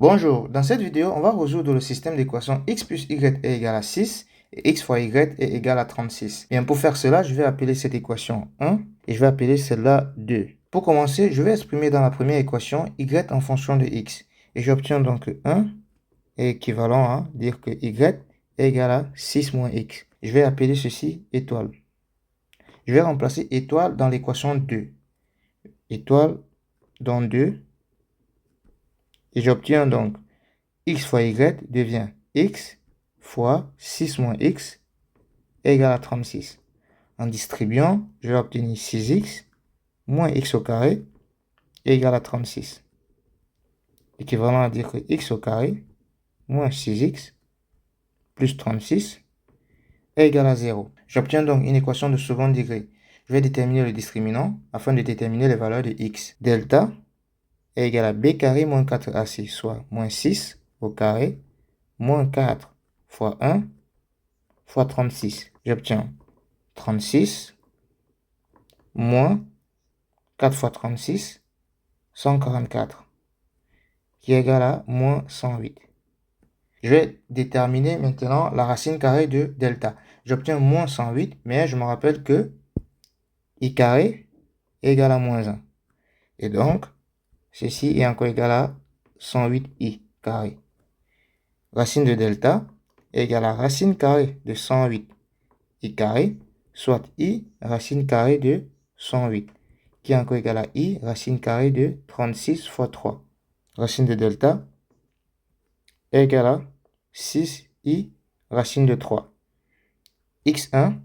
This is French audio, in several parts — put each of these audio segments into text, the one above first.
Bonjour, dans cette vidéo, on va résoudre le système d'équation x plus y est égal à 6 et x fois y est égal à 36. Bien, pour faire cela, je vais appeler cette équation 1 et je vais appeler celle-là 2. Pour commencer, je vais exprimer dans la première équation y en fonction de x. Et j'obtiens donc 1 est équivalent à dire que y est égal à 6 moins x. Je vais appeler ceci étoile. Je vais remplacer étoile dans l'équation 2. Étoile dans 2. Et j'obtiens donc x fois y devient x fois 6 moins x égale à 36. En distribuant, je vais obtenir 6x moins x au carré égale à 36. Équivalent à dire que x au carré moins 6x plus 36 est égal à 0. J'obtiens donc une équation de second degré. Je vais déterminer le discriminant afin de déterminer les valeurs de x. Delta est égal à b carré moins 4ac, soit moins 6 au carré moins 4 fois 1 fois 36. J'obtiens 36 moins 4 fois 36, 144, qui est égal à moins 108. Je vais déterminer maintenant la racine carrée de delta. J'obtiens moins 108, mais je me rappelle que i carré est égal à moins 1. Et donc, ceci est encore égal à 108i carré. Racine de delta est égal à racine carrée de 108 i carré, soit i racine carrée de 108, qui est encore égal à i racine carrée de 36 fois 3. Racine de delta est égal à 6i racine de 3. x1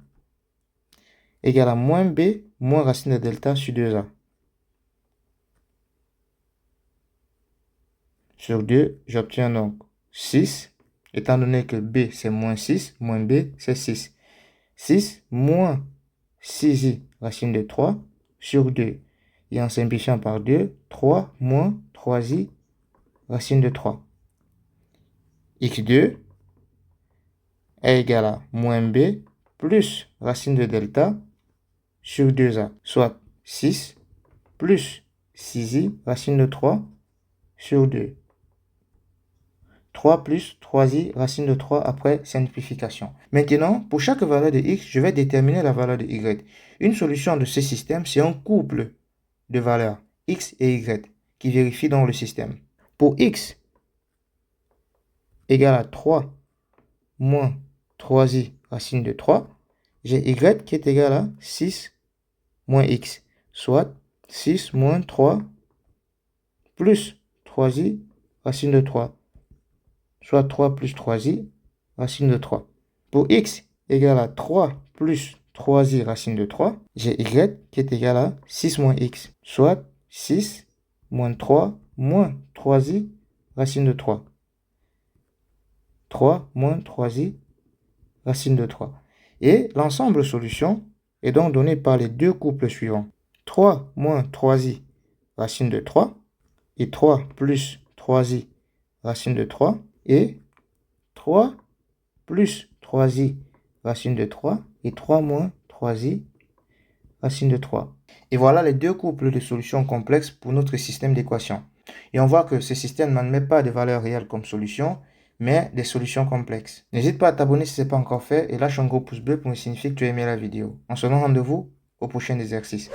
égale à moins b moins racine de delta sur 2a. Sur 2, j'obtiens donc 6, étant donné que b c'est moins 6, moins b c'est 6. 6 moins 6i racine de 3 sur 2. Et en simplifiant par 2, 3 moins 3i racine de 3. x2 est égal à moins b plus racine de delta sur 2a, soit 6 plus 6i racine de 3 sur 2. 3 plus 3i racine de 3 après simplification. Maintenant, pour chaque valeur de x, je vais déterminer la valeur de y. Une solution de ce système, c'est un couple de valeurs x et y qui vérifie dans le système. Pour x égale à 3 moins 3i racine de 3, j'ai y qui est égal à 6 moins x, soit 6 moins 3 plus 3i racine de 3, soit 3 plus 3i racine de 3. Pour x égale à 3 plus 3i racine de 3, j'ai y qui est égal à 6 moins x, soit 6 moins 3 moins 3i racine de 3. 3 moins 3i racine de 3. Et l'ensemble solution est donc donné par les deux couples suivants. 3 moins 3i racine de 3 et 3 plus 3i racine de 3 et 3 plus 3i racine de 3 et 3 moins 3i racine de 3. Et voilà les deux couples de solutions complexes pour notre système d'équations. Et on voit que ce système n'admet pas de valeurs réelles comme solution, mais des solutions complexes. N'hésite pas à t'abonner si ce n'est pas encore fait et lâche un gros pouce bleu pour me signifier que tu as aimé la vidéo. On se donne rendez-vous au prochain exercice.